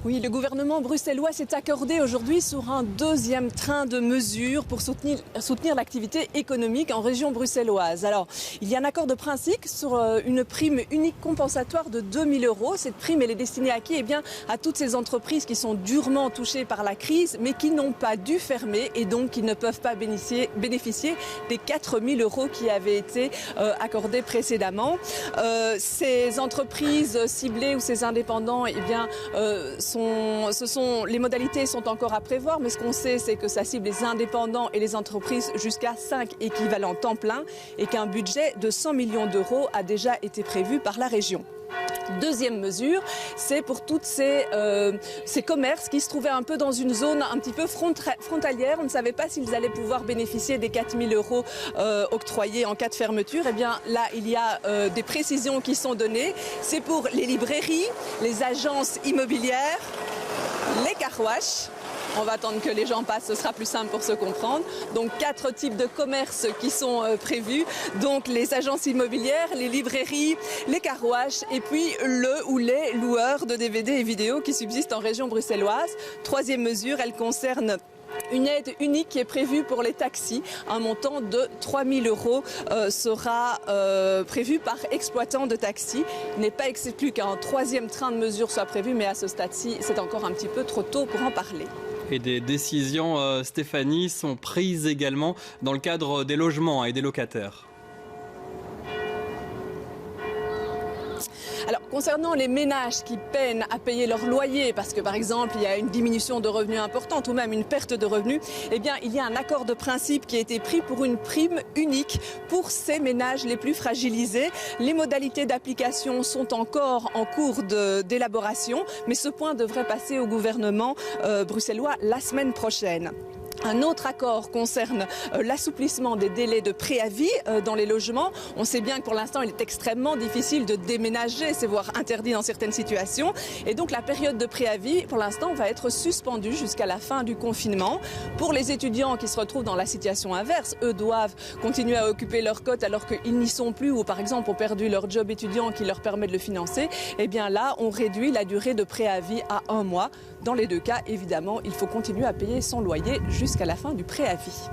Oui, le gouvernement bruxellois s'est accordé aujourd'hui sur un deuxième train de mesures pour soutenir l'activité économique en région bruxelloise. Alors, il y a un accord de principe sur une prime unique compensatoire de 2 000 €. Cette prime, elle est destinée à qui? Eh bien, à toutes ces entreprises qui sont durement touchées par la crise, mais qui n'ont pas dû fermer et donc qui ne peuvent pas bénéficier des 4 000 € qui avaient été accordés précédemment. Ces entreprises ciblées ou ces indépendants, eh bien, les modalités sont encore à prévoir, mais ce qu'on sait, c'est que ça cible les indépendants et les entreprises jusqu'à 5 équivalents temps plein et qu'un budget de 100 millions d'euros a déjà été prévu par la région. Deuxième mesure, c'est pour tous ces commerces qui se trouvaient un peu dans une zone un petit peu frontalière. On ne savait pas s'ils allaient pouvoir bénéficier des 4 000 € octroyés en cas de fermeture. Eh bien là, il y a des précisions qui sont données. C'est pour les librairies, les agences immobilières, les car-wash. On va attendre que les gens passent, ce sera plus simple pour se comprendre. Donc 4 types de commerces qui sont prévus. Donc les agences immobilières, les librairies, les car-wash et puis le ou les loueurs de DVD et vidéos qui subsistent en région bruxelloise. Troisième mesure, elle concerne une aide unique qui est prévue pour les taxis. Un montant de 3 000 € sera prévu par exploitant de taxi. Il n'est pas exclu qu'un troisième train de mesures soit prévu, mais à ce stade-ci, c'est encore un petit peu trop tôt pour en parler. Et des décisions, Stéphanie, sont prises également dans le cadre des logements et des locataires. Alors, concernant les ménages qui peinent à payer leur loyer, parce que par exemple, il y a une diminution de revenus importante ou même une perte de revenus, eh bien, il y a un accord de principe qui a été pris pour une prime unique pour ces ménages les plus fragilisés. Les modalités d'application sont encore en cours d'élaboration, mais ce point devrait passer au gouvernement bruxellois la semaine prochaine. Un autre accord concerne l'assouplissement des délais de préavis dans les logements. On sait bien que pour l'instant, il est extrêmement difficile de déménager, c'est voire interdit dans certaines situations. Et donc la période de préavis, pour l'instant, va être suspendue jusqu'à la fin du confinement. Pour les étudiants qui se retrouvent dans la situation inverse, eux doivent continuer à occuper leur cote alors qu'ils n'y sont plus ou par exemple ont perdu leur job étudiant qui leur permet de le financer. Eh bien là, on réduit la durée de préavis à 1 mois. Dans les deux cas, évidemment, il faut continuer à payer son loyer jusqu'à la fin du préavis.